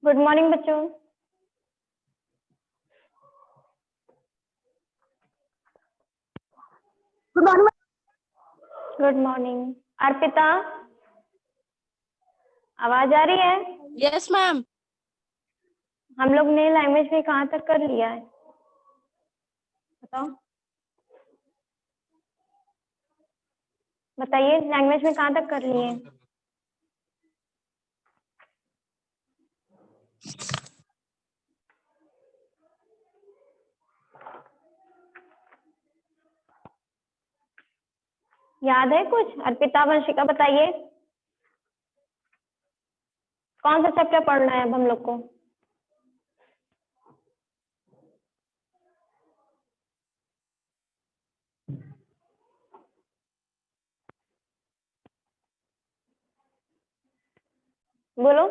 Good morning बच्चों। Good morning. Arpita, आवाज आ रही है? Yes ma'am. हम लोग ने लैंग्वेज में कहाँ तक कर लिया है बताओ? बताइए, लैंग्वेज में कहाँ तक कर लिए? याद है कुछ? अर्पिता, वंशिका बताइए, कौन सा चैप्टर पढ़ना है अब हम लोग को? बोलो।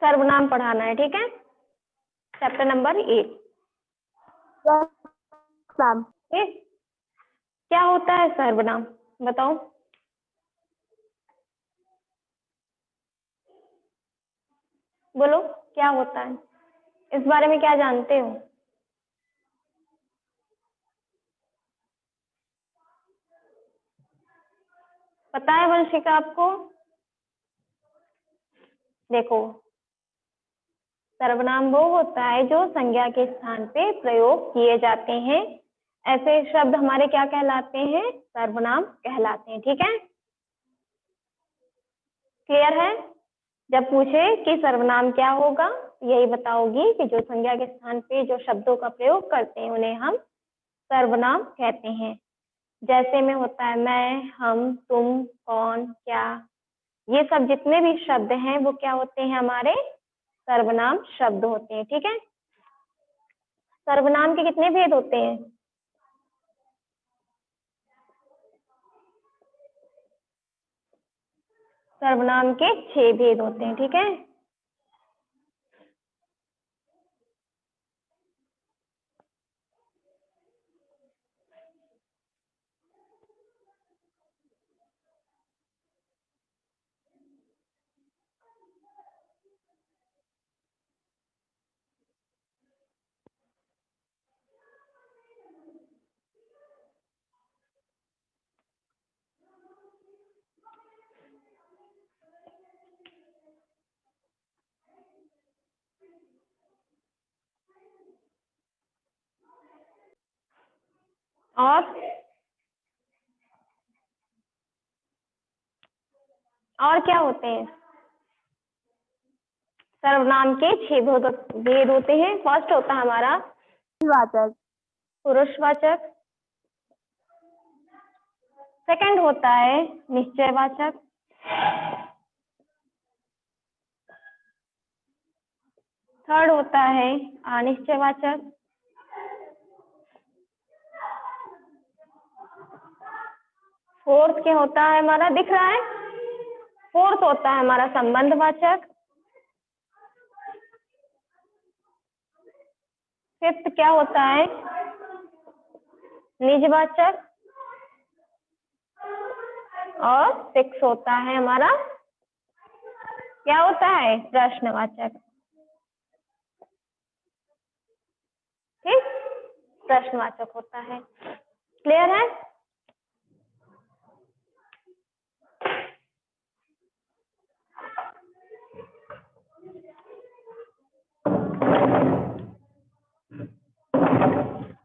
सर्वनाम पढ़ाना है, ठीक है? Chapter number 8। क्या होता है सर्वनाम, बताओ? बोलो, क्या होता है? इस बारे में क्या जानते हो? पता है वंशिका आपको? देखो, सर्वनाम वो होता है जो संज्ञा के स्थान पे प्रयोग किए जाते हैं। ऐसे शब्द हमारे क्या कहलाते हैं? सर्वनाम कहलाते हैं, ठीक है? क्लियर है? जब पूछे कि सर्वनाम क्या होगा, यही बताओगी कि जो संज्ञा के स्थान पे जो शब्दों का प्रयोग करते हैं उन्हें हम सर्वनाम कहते हैं। जैसे में होता है मैं, हम, तुम, कौन, क्या, ये सब जितने भी शब्द हैं वो क्या होते हैं? हमारे सर्वनाम शब्द होते हैं, ठीक है? सर्वनाम के कितने भेद होते हैं? सर्वनाम के 6 भेद होते हैं, ठीक है? और क्या होते हैं? सर्वनाम के 6 भेद होते हैं। फर्स्ट होता है हमारा वाचक, पुरुषवाचक। सेकंड होता है निश्चयवाचक। थर्ड होता है अनिश्चयवाचक। फोर्थ क्या होता है हमारा? दिख रहा है? फोर्थ होता है हमारा संबंधवाचक। फिफ्थ क्या होता है? निजवाचक। और सिक्स होता है हमारा, क्या होता है? प्रश्नवाचक। ठीक, प्रश्नवाचक होता है। क्लियर है?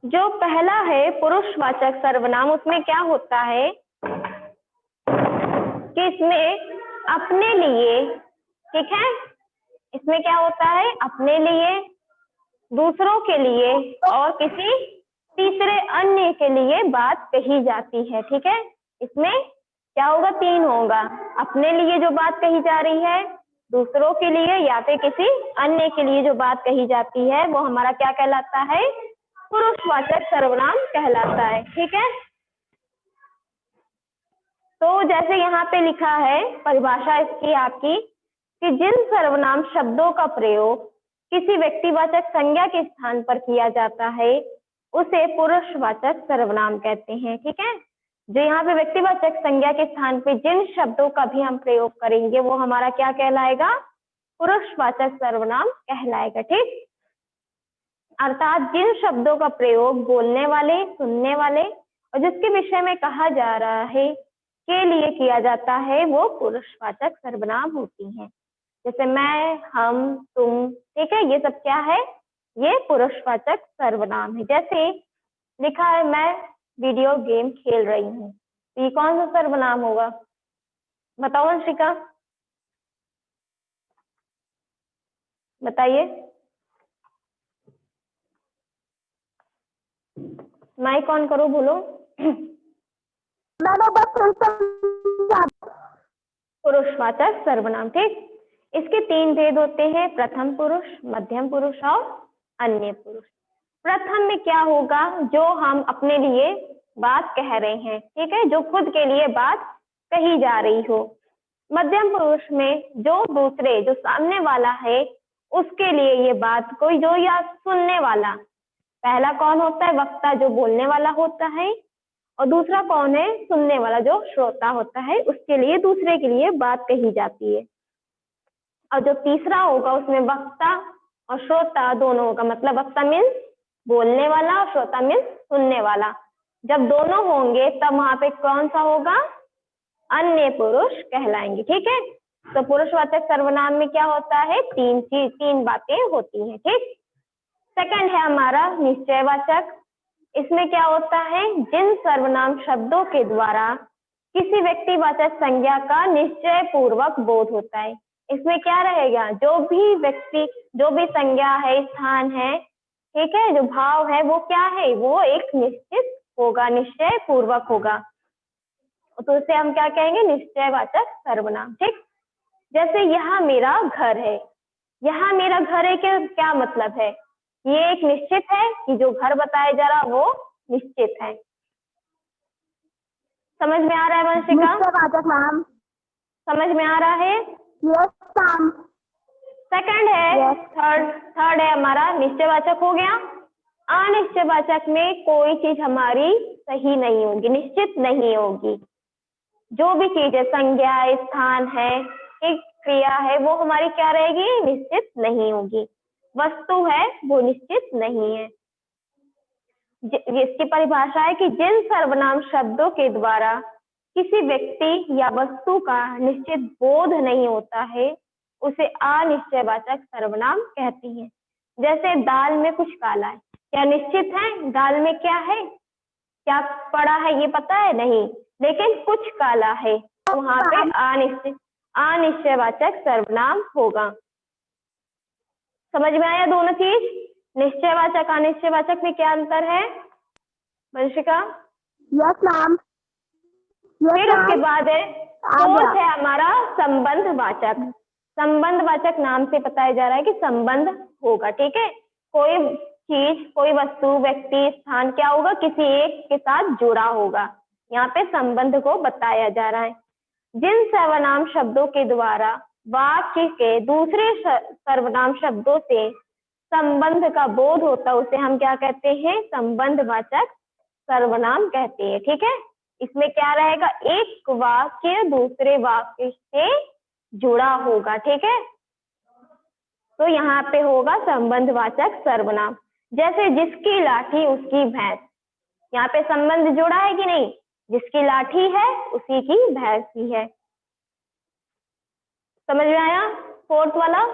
जो पहला है पुरुषवाचक सर्वनाम, उसमें क्या होता है कि इसमें अपने लिए, ठीक है, इसमें क्या होता है? अपने लिए, दूसरों के लिए और किसी तीसरे अन्य के लिए बात कही जाती है, ठीक है? इसमें क्या होगा? 3 होगा। अपने लिए जो बात कही जा रही है, दूसरों के लिए या फिर किसी अन्य के लिए जो बात कही जाती है, वो हमारा क्या कहलाता है? पुरुषवाचक सर्वनाम कहलाता है, ठीक है? तो जैसे यहाँ पे लिखा है परिभाषा इसकी आपकी, कि जिन सर्वनाम शब्दों का प्रयोग किसी व्यक्तिवाचक संज्ञा के स्थान पर किया जाता है उसे पुरुषवाचक सर्वनाम कहते हैं, ठीक है? जो यहाँ पे व्यक्तिवाचक संज्ञा के स्थान पे जिन शब्दों का भी हम प्रयोग करेंगे वो हमारा क्या कहलाएगा, पुरुषवाचक सर्वनाम कहलाएगा। ठीक, अर्थात जिन शब्दों का प्रयोग बोलने वाले, सुनने वाले और जिसके विषय में कहा जा रहा है के लिए किया जाता है वो पुरुषवाचक सर्वनाम होती हैं। जैसे मैं, हम, तुम, ठीक है, ये सब क्या है, ये पुरुषवाचक सर्वनाम है। जैसे लिखा है मैं वीडियो गेम खेल रही हूँ, तो ये कौन सा सर्वनाम होगा, बताओ अंशिका, बताइए। माइक ऑन करो, बोलो। पुरुषवाचक सर्वनाम। ठीक, इसके 3 भेद होते हैं, प्रथम पुरुष, मध्यम पुरुष और अन्य पुरुष। प्रथम में क्या होगा, जो हम अपने लिए बात कह रहे हैं, ठीक है, जो खुद के लिए बात कही जा रही हो। मध्यम पुरुष में जो दूसरे, जो सामने वाला है उसके लिए ये बात, कोई जो या सुनने वाला। पहला कौन होता है, वक्ता, जो बोलने वाला होता है, और दूसरा कौन है, सुनने वाला, जो श्रोता होता है, उसके लिए, दूसरे के लिए बात कही जाती है। और जो तीसरा होगा उसमें वक्ता और श्रोता दोनों होगा, मतलब वक्ता मीन्स बोलने वाला और श्रोता मीन्स सुनने वाला। जब दोनों होंगे तब वहां पे कौन सा होगा, अन्य पुरुष कहलाएंगे। ठीक है, तो पुरुषवाचक सर्वनाम में क्या होता है, तीन बातें होती हैं। ठीक, सेकंड है हमारा निश्चयवाचक। इसमें क्या होता है, जिन सर्वनाम शब्दों के द्वारा किसी व्यक्तिवाचक संज्ञा का निश्चय पूर्वक बोध होता है। इसमें क्या रहेगा, जो भी व्यक्ति, जो भी संज्ञा है, स्थान है, ठीक है, जो भाव है वो क्या है, वो एक निश्चित होगा, निश्चय पूर्वक होगा, तो उसे हम क्या कहेंगे, निश्चयवाचक सर्वनाम। ठीक, जैसे यहाँ मेरा घर है, यहाँ मेरा घर है, क्या मतलब है, ये एक निश्चित है कि जो घर बताया जा रहा वो निश्चित है। समझ में आ रहा है वंशिका, मैम, समझ में आ रहा है। Yes ma'am. सेकंड है, थर्ड है हमारा निश्चयवाचक हो गया। अनिश्चयवाचक में कोई चीज हमारी सही नहीं होगी, निश्चित नहीं होगी। जो भी चीज है, संज्ञा, स्थान है, एक क्रिया है, वो हमारी क्या रहेगी, निश्चित नहीं होगी। वस्तु है वो निश्चित नहीं है। इसकी परिभाषा है कि जिन सर्वनाम शब्दों के द्वारा किसी व्यक्ति या वस्तु का निश्चित बोध नहीं होता है उसे अनिश्चयवाचक सर्वनाम कहते हैं। जैसे दाल में कुछ काला है, क्या निश्चित है दाल में क्या है, क्या पड़ा है ये पता है नहीं, लेकिन कुछ काला है, तो वहां पे अनिश्चयवाचक सर्वनाम होगा। समझ में आया दोनों चीज, निश्चयवाचक अनिश्चयवाचक में क्या अंतर है वंशिका? Yes ma'am. फिर उसके बाद है फोर्थ है हमारा संबंधवाचक। संबंधवाचक नाम से बताया जा रहा है कि संबंध होगा। ठीक है, कोई चीज, कोई वस्तु, व्यक्ति, स्थान क्या होगा, किसी एक के साथ जुड़ा होगा। यहाँ पे संबंध को बताया जा रहा है। जिन सर्वनाम शब्दों के द्वारा वाक्य के दूसरे सर्वनाम शब्दों से संबंध का बोध होता उसे हम क्या कहते हैं, संबंधवाचक सर्वनाम कहते हैं। ठीक है, इसमें क्या रहेगा, एक वाक्य दूसरे वाक्य से जुड़ा होगा। ठीक है, तो यहाँ पे होगा संबंधवाचक सर्वनाम। जैसे जिसकी लाठी उसकी भैंस, यहाँ पे संबंध जुड़ा है कि नहीं, जिसकी लाठी है उसी की भैंस ही है। समझ में आया फोर्थ वाला।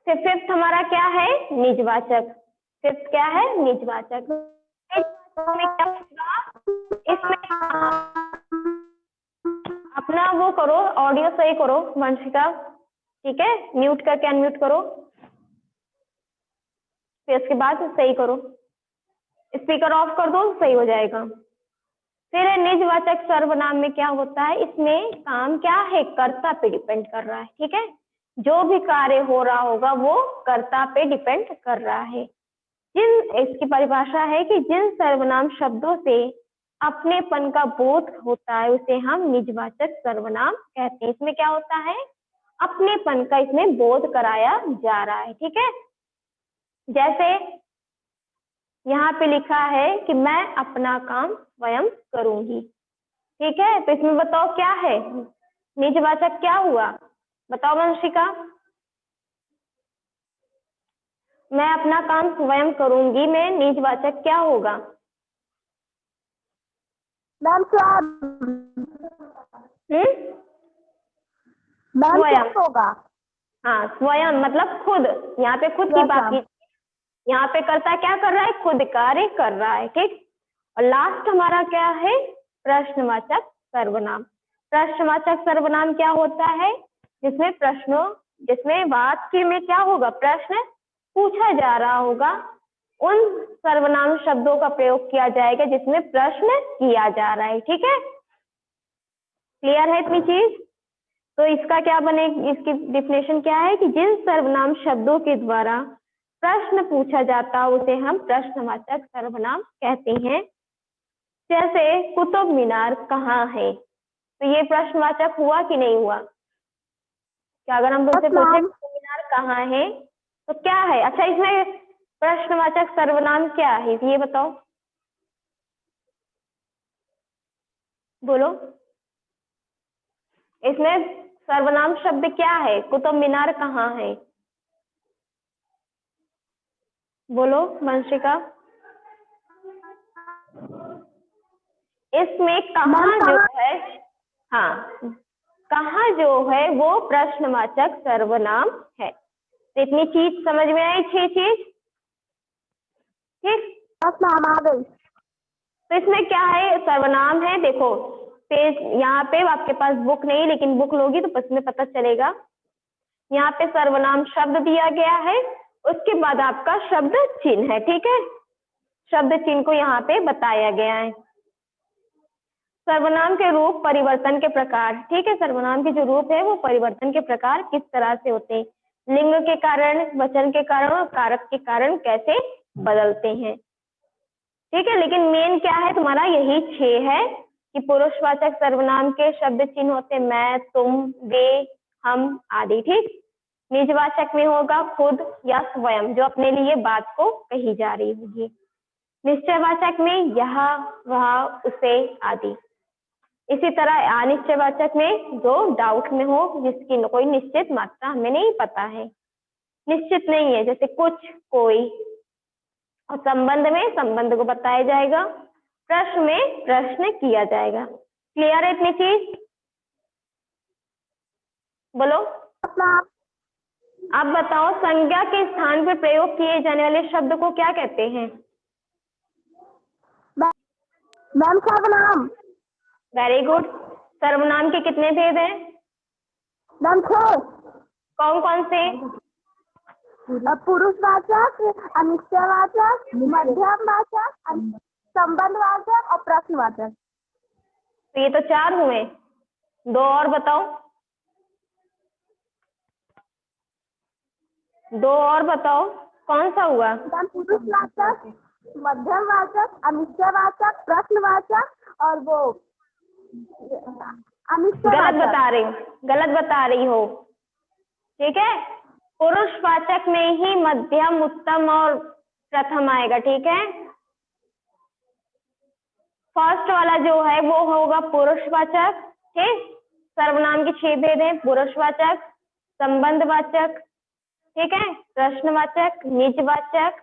फिर फिफ्थ हमारा क्या है, निजवाचक। फिफ्थ क्या है, निजवाचक। इसमें क्या होगा, इसमें अपना वो करो, ऑडियो सही करो वंशिका, ठीक है, म्यूट करके अनम्यूट करो, फिर उसके बाद सही करो, स्पीकर ऑफ कर दो, सही हो जाएगा। फिर निजवाचक सर्वनाम में क्या होता है, इसमें काम क्या है, कर्ता पे डिपेंड कर रहा है। ठीक है, जो भी कार्य हो रहा होगा वो कर्ता पे डिपेंड कर रहा है। इसकी परिभाषा है कि जिन सर्वनाम शब्दों से अपनेपन का बोध होता है उसे हम निजवाचक सर्वनाम कहते हैं। इसमें क्या होता है, अपनेपन का इसमें बोध कराया जा रहा है। ठीक है, जैसे यहाँ पे लिखा है कि मैं अपना काम स्वयं करूंगी। ठीक है, तो इसमें बताओ क्या है, निजवाचक क्या हुआ, बताओ वंशिका। मैं अपना काम स्वयं करूंगी में निजवाचक क्या होगा? मैम स्वयं। मैम स्वयं। क्या होगा? हाँ, स्वयं मतलब खुद, यहाँ पे खुद की Yes, बात ma'am. की, यहाँ पे करता क्या कर रहा है, खुद कार्य कर रहा है। ठीक, और लास्ट हमारा क्या है, प्रश्नवाचक सर्वनाम। प्रश्नवाचक सर्वनाम क्या होता है, जिसमें वाक्य में क्या होगा, प्रश्न पूछा जा रहा होगा, उन सर्वनाम शब्दों का प्रयोग किया जाएगा जिसमें प्रश्न किया जा रहा है। ठीक है, क्लियर है इतनी चीज? तो इसका क्या बने, इसकी डिफिनेशन क्या है कि जिन सर्वनाम शब्दों के द्वारा प्रश्न पूछा जाता उसे हम प्रश्नवाचक सर्वनाम कहते हैं। जैसे कुतुब मीनार कहाँ है, तो ये प्रश्नवाचक हुआ कि नहीं हुआ? क्या अगर हम तुमसे Yes, पूछे ma'am. कुतुब मीनार कहाँ है तो क्या है? अच्छा, इसमें प्रश्नवाचक सर्वनाम क्या है ये बताओ, बोलो। इसमें सर्वनाम शब्द क्या है, कुतुब मीनार कहाँ है, बोलो वंशिका। इसमें कहाँ मैम जो कहाँ? है, हाँ, कहाँ जो है वो प्रश्नवाचक सर्वनाम है। तो इतनी चीज समझ में आई, 6 चीज। ठीक, Yes, ma'am. आ गई। तो इसमें क्या है, सर्वनाम है, देखो पेज यहाँ पे आपके पास बुक नहीं, लेकिन बुक लोगी तो इसमें पता चलेगा। यहाँ पे सर्वनाम शब्द दिया गया है, उसके बाद आपका शब्द चिन्ह है। ठीक है, शब्द चिन्ह को यहाँ पे बताया गया है। सर्वनाम के रूप, परिवर्तन के प्रकार। ठीक है, सर्वनाम के जो रूप है वो परिवर्तन के प्रकार किस तरह से होते हैं, लिंग के कारण, वचन के कारण और कारक के कारण कैसे बदलते हैं। ठीक है, लेकिन मेन क्या है तुम्हारा, यही 6 है कि पुरुषवाचक सर्वनाम के शब्द चिन्ह होते मैं, तुम, वे, हम आदि। ठीक, निजवाचक में होगा खुद या स्वयं, जो अपने लिए बात को कही जा रही होगी। निश्चयवाचक में यह, वह, उसे आदि। इसी तरह अनिश्चयवाचक में जो डाउट में हो, जिसकी कोई निश्चित मात्रा हमें नहीं पता है, निश्चित नहीं है, जैसे कुछ, कोई। और संबंध में संबंध को बताया जाएगा, प्रश्न में प्रश्न किया जाएगा। क्लियर है इतनी चीज, बोलो। Yes, ma'am. आप बताओ, संज्ञा के स्थान पर प्रयोग किए जाने वाले शब्द को क्या कहते हैं? मैम सर्वनाम। Very good. सर्वनाम के कितने भेद हैं? मैम 6। कौन कौन से? पुरुषवाचक, अनिश्चयवाचक, मध्यमवाचक, संबंधवाचक और प्रश्नवाचक। तो ये तो 4 हुए, 2 और बताओ, 2 और बताओ, कौन सा हुआ? मैम पुरुषवाचक, मध्यमवाचक, अनिश्चयवाचक, प्रश्नवाचक और वो गलत बता रही, गलत बता रही हो। ठीक है, पुरुषवाचक में ही मध्यम, उत्तम और प्रथम आएगा। ठीक है, फर्स्ट वाला जो है वो होगा पुरुषवाचक। ठीक, सर्वनाम के 6 भेद हैं, पुरुषवाचक, संबंधवाचक, ठीक है, प्रश्नवाचक, निजवाचक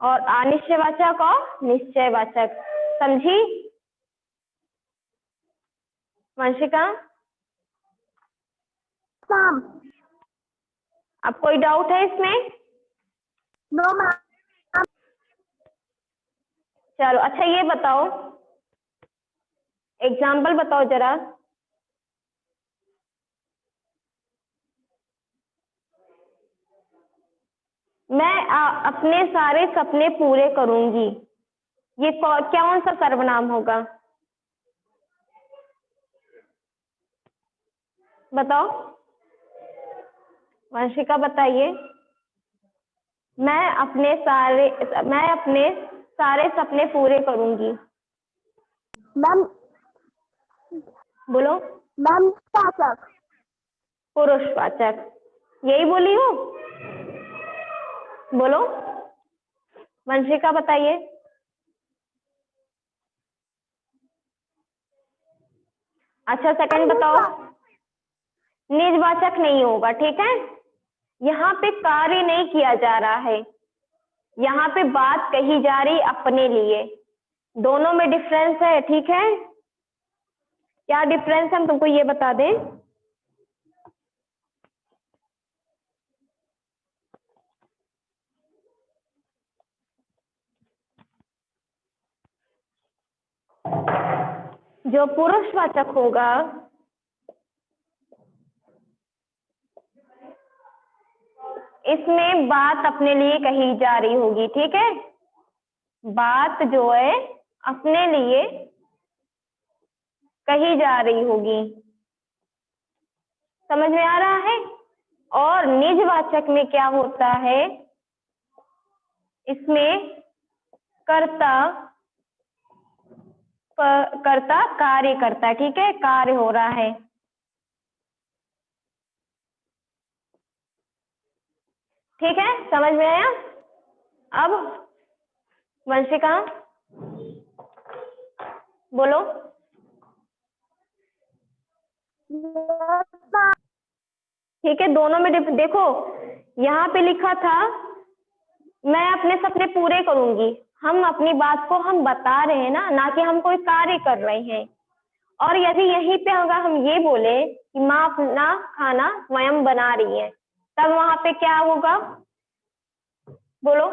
और अनिश्चयवाचक और निश्चयवाचक। समझी वंशिका? मैम। अब कोई डाउट है इसमें? No ma'am. चलो, अच्छा ये बताओ, एग्जाम्पल बताओ जरा। मैं अपने सारे सपने पूरे करूंगी, ये कौन सा सर्वनाम होगा, बताओ वंशिका, बताइए। मैं अपने सारे सपने पूरे करूंगी, मैम। बोलो। मैम वाचक। पुरुषवाचक, यही बोली हो, बोलो। वंशिका बताइए। अच्छा सेकंड बताओ। निजवाचक नहीं होगा, ठीक है। यहाँ पे कार्य नहीं किया जा रहा है, यहाँ पे बात कही जा रही अपने लिए। दोनों में डिफरेंस है, ठीक है। क्या डिफरेंस है हम तुमको ये बता दें। जो पुरुषवाचक होगा इसमें बात अपने लिए कही जा रही होगी, ठीक है। बात जो है अपने लिए कही जा रही होगी, समझ में आ रहा है। और निजवाचक में क्या होता है, इसमें कर्ता कार्य करता है, ठीक है। कार्य हो रहा है। ठीक है, समझ में आया। अब वंशिका बोलो। ठीक है, दोनों में देखो, यहाँ पे लिखा था मैं अपने सपने पूरे करूंगी। हम अपनी बात को हम बता रहे हैं ना कि हम कोई कार्य कर रहे हैं। और यदि यहीं पे अगर हम ये बोले कि माँ अपना खाना स्वयं बना रही है, तब वहां पे क्या होगा, बोलो।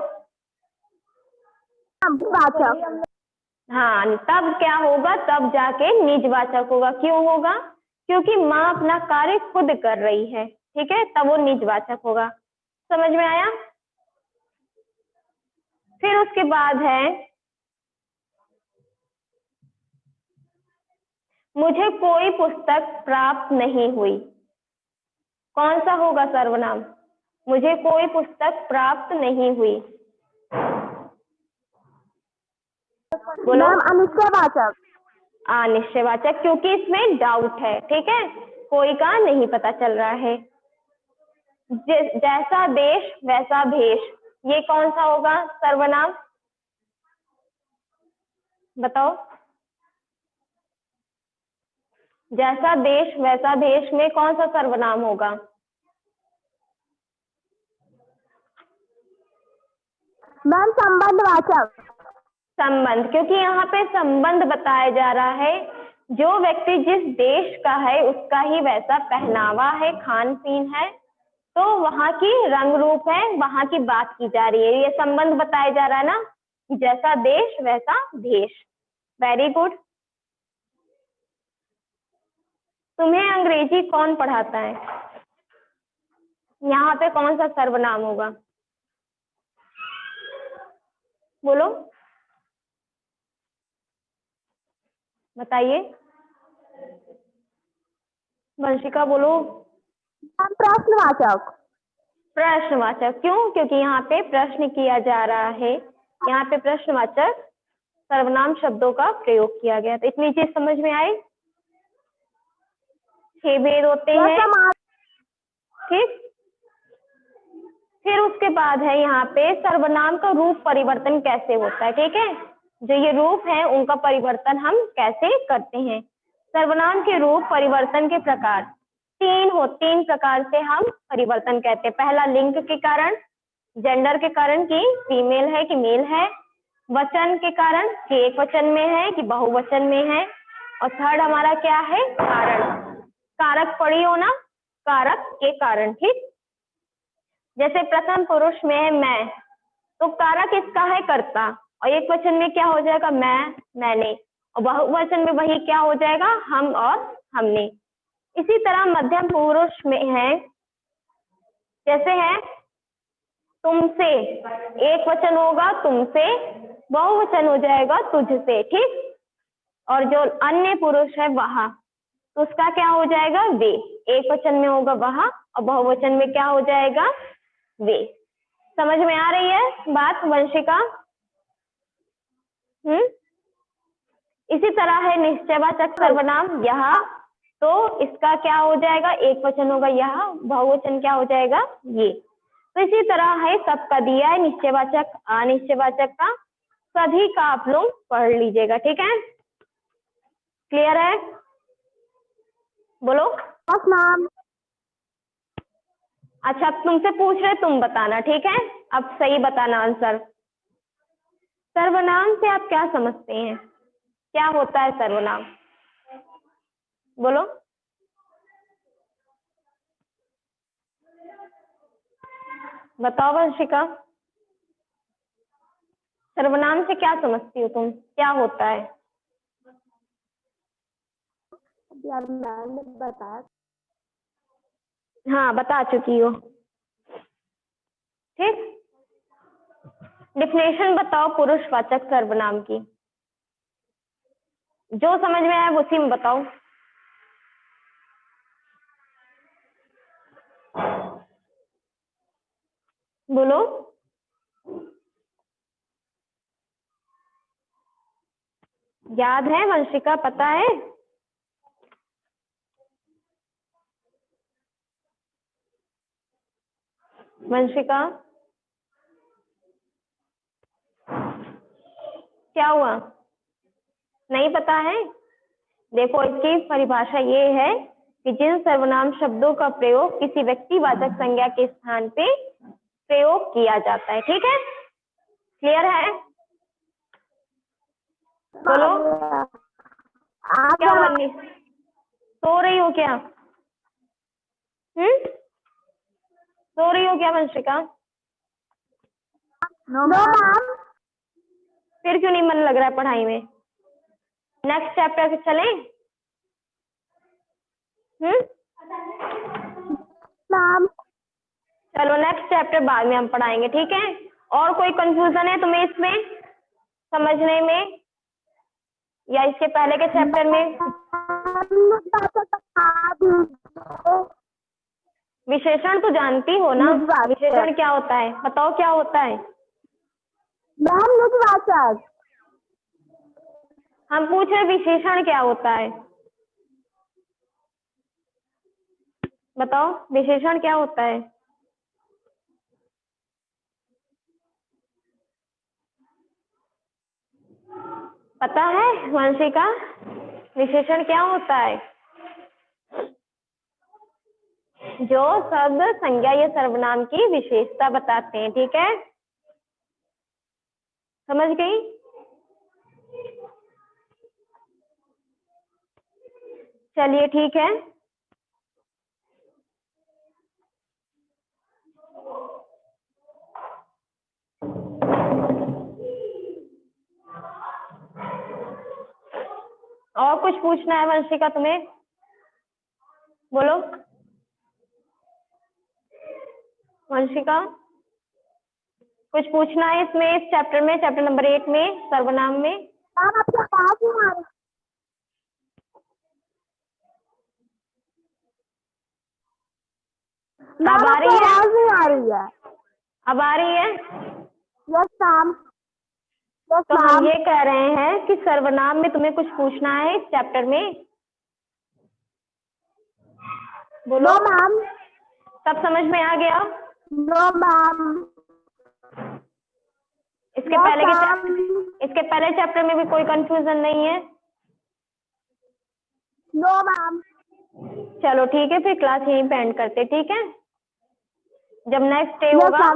वाचक। हाँ, तब क्या होगा, तब जाके निजवाचक होगा। क्यों होगा, क्योंकि माँ अपना कार्य खुद कर रही है, ठीक है, तब वो निजवाचक होगा। समझ में आया। फिर उसके बाद है मुझे कोई पुस्तक प्राप्त नहीं हुई। कौन सा होगा सर्वनाम, मुझे कोई पुस्तक प्राप्त नहीं हुई, बोलो। अनिश्चयवाचक। अनिश्चयवाचक, क्योंकि इसमें डाउट है, ठीक है, कोई का नहीं पता चल रहा है। जैसा देश वैसा भेष, ये कौन सा होगा सर्वनाम, बताओ। जैसा देश वैसा भेष में कौन सा सर्वनाम होगा। मैम संबंधवाचक। संबंध, क्योंकि यहाँ पे संबंध बताया जा रहा है। जो व्यक्ति जिस देश का है उसका ही वैसा पहनावा है, खान पीन है, तो वहां की रंग रूप है, वहां की बात की जा रही है। ये संबंध बताया जा रहा है ना, जैसा देश वैसा भेष। Very good. तुम्हें अंग्रेजी कौन पढ़ाता है, यहाँ पे कौन सा सर्वनाम होगा, बोलो, बताइए। वंशिका बोलो। प्रश्नवाचक। प्रश्नवाचक, क्यों, क्योंकि यहाँ पे प्रश्न किया जा रहा है, यहाँ पे प्रश्नवाचक सर्वनाम शब्दों का प्रयोग किया गया। तो इतनी चीज समझ में आए। 6 भेद होते हैं, ठीक। फिर उसके बाद है यहाँ पे सर्वनाम का रूप परिवर्तन कैसे होता है, ठीक है। जो ये रूप है उनका परिवर्तन हम कैसे करते हैं। सर्वनाम के रूप परिवर्तन के प्रकार 3 प्रकार से हम परिवर्तन कहते हैं। पहला लिंग के कारण, जेंडर के कारण कि फीमेल है कि मेल है, वचन के कारण कि एक वचन में है कि बहुवचन में है, और थर्ड हमारा क्या है, कारण। कारक पढ़ी हो ना, कारक के कारण, ठीक। जैसे प्रथम पुरुष में है मैं, तो कारक इसका है कर्ता, और एक वचन में क्या हो जाएगा, मैं, मैंने, और बहुवचन में वही क्या हो जाएगा, हम और हमने। इसी तरह मध्यम पुरुष में है, जैसे है तुमसे, एक वचन होगा तुमसे, बहुवचन हो जाएगा तुझसे, ठीक। और जो अन्य पुरुष है वह, तो उसका क्या हो जाएगा, वे, एक वचन में होगा वह, और बहुवचन में क्या हो जाएगा, वे। समझ में आ रही है बात वंशिका। इसी तरह है निश्चयवाचक सर्वनाम यह, तो इसका क्या हो जाएगा, एक वचन होगा यह, बहुवचन क्या हो जाएगा, ये। तो इसी तरह है, सबका दिया है, निश्चयवाचक अनिश्चयवाचक का, सभी का आप लोग पढ़ लीजिएगा, ठीक है? क्लियर है? बोलो। Yes ma'am. अच्छा, अब तुमसे पूछ रहे, तुम बताना, ठीक है? अब सही बताना आंसर। सर्वनाम से आप क्या समझते हैं? क्या होता है सर्वनाम? बोलो। बताओ वंशिका, सर्वनाम से क्या समझती हो तुम? क्या होता है? यार मैम ने बताया। हाँ, बता चुकी हो, ठीक। डिफिनेशन बताओ पुरुषवाचक सर्वनाम की, जो समझ में आया उसी में बताओ। बोलो। याद है वंशिका, पता है? वंशिका, क्या हुआ? नहीं पता है? देखो, इसकी परिभाषा ये है कि जिन सर्वनाम शब्दों का प्रयोग किसी व्यक्तिवाचक संज्ञा के स्थान पे प्रयोग किया जाता है, ठीक है? क्लियर है? बोलो। आप क्या हुआ? सो रही हो क्या? सो रही हो क्या वंशिका? No ma'am. फिर क्यों नहीं मन लग रहा है पढ़ाई में? नेक्स्ट चैप्टर पे चलें? मैम चलो, नेक्स्ट चैप्टर बाद में हम पढ़ाएंगे, ठीक है? और कोई कंफ्यूजन है तुम्हें इसमें समझने में, या इसके पहले के चैप्टर में? विशेषण तो जानती हो ना? विशेषण क्या होता है, बताओ क्या होता है? मैम निजवाचक। हम पूछ रहे विशेषण क्या होता है, बताओ विशेषण क्या होता है? पता है वंशिका, विशेषण क्या होता है? जो शब्द संज्ञा या सर्वनाम की विशेषता बताते हैं, ठीक है? समझ गई? चलिए, ठीक है। और कुछ पूछना है वंशिका तुम्हें? बोलो वंशिका, कुछ पूछना है इसमें, इस चैप्टर में, चैप्टर नंबर 8 में, सर्वनाम में? मैम आपके पास ही हमारे अब आ रही है? आवाज नहीं आ रही है। अब आ रही है? Yes ma'am. यस तो हम मैम। ये कह रहे हैं कि सर्वनाम में तुम्हें कुछ पूछना है इस चैप्टर में? बोलो। No ma'am. सब समझ में आ गया? No ma'am. इसके पहले चैप्टर में भी कोई कंफ्यूजन नहीं है? No ma'am. चलो ठीक है, फिर क्लास यहीं पे एंड करते, ठीक है? जब नेक्स्ट डे होगा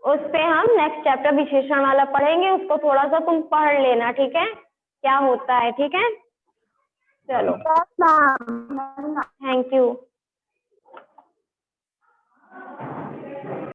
उस पे हम नेक्स्ट चैप्टर विशेषण वाला पढ़ेंगे, उसको थोड़ा सा तुम पढ़ लेना, ठीक है? क्या होता है, ठीक है? चलो, यस मैम। थैंक